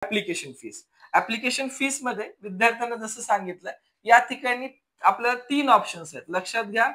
Application fees. Application fees मध्ये विद्यार्थ्यांना जसं सांगितलं, या ठिकाणी आपल्याला 3 ऑप्शन्स आहेत. लक्षात घ्या.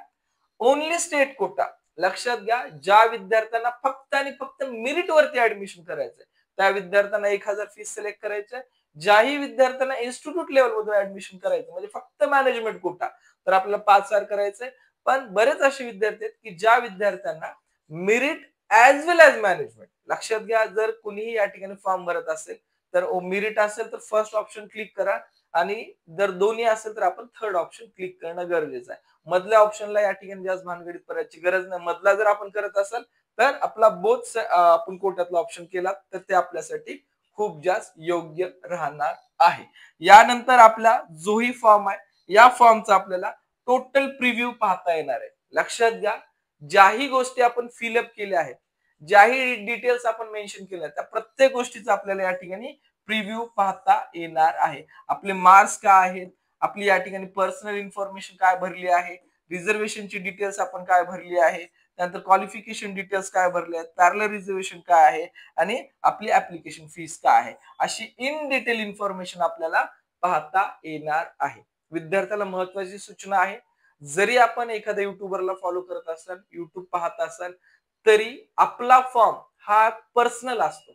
Only state quota. लक्षात घ्या, ज्या विद्यार्थ्यांना फक्त आणि फक्त मेरिट वरती ऍडमिशन करायचंय त्या विद्यार्थ्यांना 1000 फीस सिलेक्ट करायचंय. ज्याही विद्यार्थ्यांना इन्स्टिट्यूट लेवल मध्ये ऍडमिशन करायचं म्हणजे फक्त मॅनेजमेंट कोटा तर आपल्याला 5000 करायचंय. पण बरेच असे विद्यार्थी आहेत की ज्या विद्यार्थ्यांना मेरिट ऍज वेल ऍज मॅनेजमेंट. लक्षात घ्या, जर कुणीही या ठिकाणी फॉर्म भरत असेल तर मेरिट असेल तर फर्स्ट ऑप्शन क्लिक करा आणि जर दोन्ही असेल तर आपण थर्ड ऑप्शन क्लिक करणं गरजेचं आहे. मधल्या ऑप्शनला या ठिकाणी जास्त भानगडीत करायची गरज नाही. मधला जर आपण करत असाल तर आपला बोथ आपण कोट्यातला ऑप्शन केला तर ते आपल्यासाठी खूप जास्त योग्य राहणार आहे. यानंतर आपला जोही फॉर्म आहे या फॉर्मचा आपल्याला टोटल प्रिव्ह्यू पाहता येणार आहे. लक्षात घ्या, ज्याही गोष्टी आपण फिलअप केल्या आहेत, ज्याही डिटेल्स आपण मेन्शन केल्या त्या प्रत्येक गोष्टीचा आपल्याला या ठिकाणी प्रिव्ह्यू पाहता येणार आहे. आपले मार्क्स काय आहेत, आपली या ठिकाणी पर्सनल इन्फॉर्मेशन काय भरली आहे, रिझर्वेशनची डिटेल्स आपण काय भरली आहे, त्यानंतर क्वालिफिकेशन डिटेल्स काय भरले आहेत, पॅरलल रिझर्वेशन काय आहे आणि आपली ऍप्लिकेशन फीस काय आहे, अशी इन डिटेल इन्फॉर्मेशन आपल्याला पाहता येणार आहे. विद्यार्थ्याला महत्वाची सूचना आहे, जरी आपण एखाद्या युट्यूबरला फॉलो करत असाल, युट्यूब पाहत असाल तरी आपला फॉर्म हा पर्सनल असतो.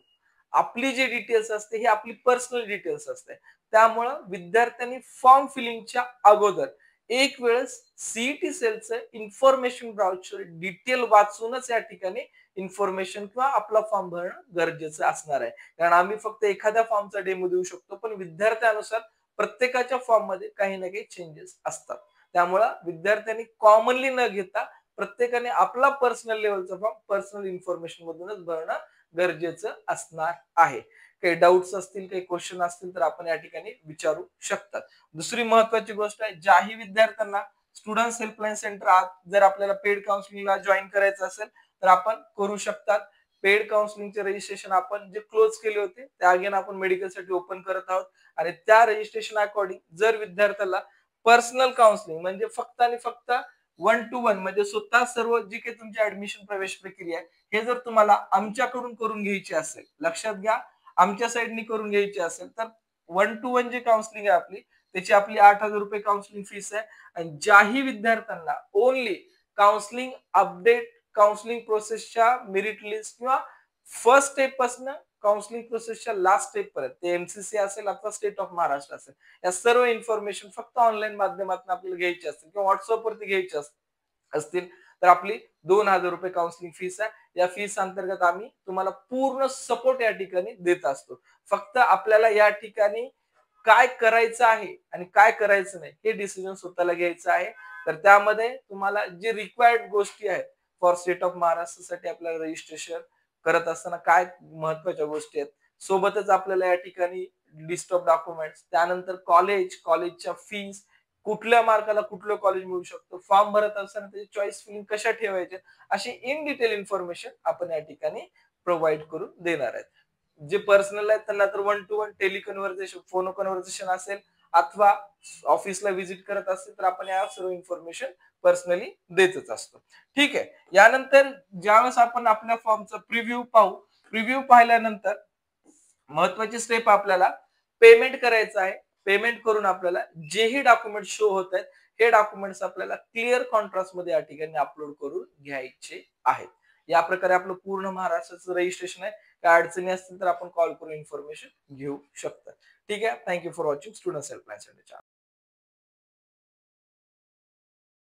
आपली जी डिटेल्स असते ही आपली पर्सनल डिटेल्स असते. त्यामुळं विद्यार्थ्यांनी फॉर्म फिलिंगच्या अगोदर एक वेळेस सीईटी सेलचं इन्फॉर्मेशन ब्राउचर डिटेल वाचूनच या ठिकाणी इन्फॉर्मेशन किंवा आपला फॉर्म भरणं गरजेचं असणार आहे. कारण आम्ही फक्त एखाद्या फॉर्मचा डेमो देऊ शकतो पण विद्यार्थ्यानुसार प्रत्येकाच्या फॉर्म मध्ये काही ना काही चेंजेस असतात. त्यामुळं विद्यार्थ्यांनी कॉमनली न घेता प्रत्येकाने आपला पर्सनल लेवलचा फॉर्म पर्सनल इन्फॉर्मेशन मधूनच भरणं गरजेचं असणार आहे. काही डाऊट्स असतील, काही क्वेश्चन असतील तर आपण या ठिकाणी विचारू शकतात. दुसरी महत्वाची गोष्ट आहे, ज्याही विद्यार्थ्यांना स्टुडंट्स हेल्पलाईन सेंटर जर आपल्याला पेड काउन्सिलिंगला जॉईन करायचं असेल तर आपण करू शकतात. पेड काउन्सिलिंगचे रजिस्ट्रेशन आपण जे क्लोज केले होते ते अगेन आपण मेडिकलसाठी ओपन करत आहोत आणि त्या रजिस्ट्रेशन अकॉर्डिंग जर विद्यार्थ्याला पर्सनल काउन्सिलिंग म्हणजे फक्त आणि फक्त 1 to 1 म्हणजे स्वतः सर्व जी काही तुमची ऍडमिशन प्रवेश प्रक्रिया आहे हे जर तुम्हाला आमच्याकडून करून घ्यायची असेल, लक्षात घ्या, आमच्या साईडनी करून घ्यायची असेल तर 1 to 1 जी काउन्सिलिंग आहे आपली त्याची आपली 8000 रुपये काउन्सिलिंग फीस आहे. आणि ज्याही विद्यार्थ्यांना ओनली काउन्सिलिंग अपडेट, काउन्सिलिंग प्रोसेसच्या मेरिट लिस्ट किंवा फर्स्ट स्टेप पासून काउन्सिलिंग प्रोसेसच्या लास्ट स्टेप पर्यंत ते एमसीसी असेल अथवा स्टेट ऑफ महाराष्ट्र असेल या सर्व इन्फॉर्मेशन फक्त ऑनलाईन माध्यमातून आपल्याला घ्यायची असतील किंवा व्हॉट्सअप वरती घ्यायची असतील तर आपली 2000 रुपये काउन्सिलिंग फीस आहे. या फीस अंतर्गत आम्ही तुम्हाला पूर्ण सपोर्ट या ठिकाणी देत असतो. फक्त आपल्याला या ठिकाणी काय करायचं आहे आणि काय करायचं नाही हे डिसिजन स्वतःला घ्यायचं आहे. तर त्यामध्ये तुम्हाला जे रिक्वायर्ड गोष्टी आहेत फॉर स्टेट ऑफ महाराष्ट्रासाठी आपल्याला रजिस्ट्रेशन करत असताना काय महत्वाच्या गोष्टी आहेत, सोबतच आपल्याला या ठिकाणी लिस्ट ऑफ डॉक्युमेंट्स, त्यानंतर कॉलेजच्या फीस, कुठल्या मार्काला कुठलं कॉलेज मिळू शकतो, फॉर्म भरत असताना त्याची चॉईस फिलिंग कशा ठेवायचे, अशी इन डिटेल इन्फॉर्मेशन आपण या ठिकाणी प्रोव्हाइड करून देणार आहेत. जे पर्सनल आहेत त्यांना तर 1 to 1 टेलिकन्व्हर्सेशन, फोन कन्व्हर्सेशन असेल अथवा ऑफिसला व्हिजिट करत असेल तर आपण या सर्व इन्फॉर्मेशन पर्सनली देतच असतो. ठीक आहे. यानंतर ज्यावेळेस आपण आपल्या फॉर्मचा प्रिव्ह्यू पाहू, प्रिव्ह्यू पाहिल्यानंतर महत्वाची स्टेप आपल्याला पेमेंट करायचं आहे. पेमेंट करून आपल्याला जेही डॉक्युमेंट शो होत आहेत हे डॉक्युमेंट्स आपल्याला क्लिअर कॉन्ट्रास्ट मध्ये या ठिकाणी अपलोड करून घ्यायचे आहेत. या प्रकारे आपलं पूर्ण महाराष्ट्राचं रजिस्ट्रेशन आहे. काय अडचणी असतील तर आपण कॉल करून इन्फॉर्मेशन घेऊ शकता. ठीक आहे. Thank you for watching students helpline centre.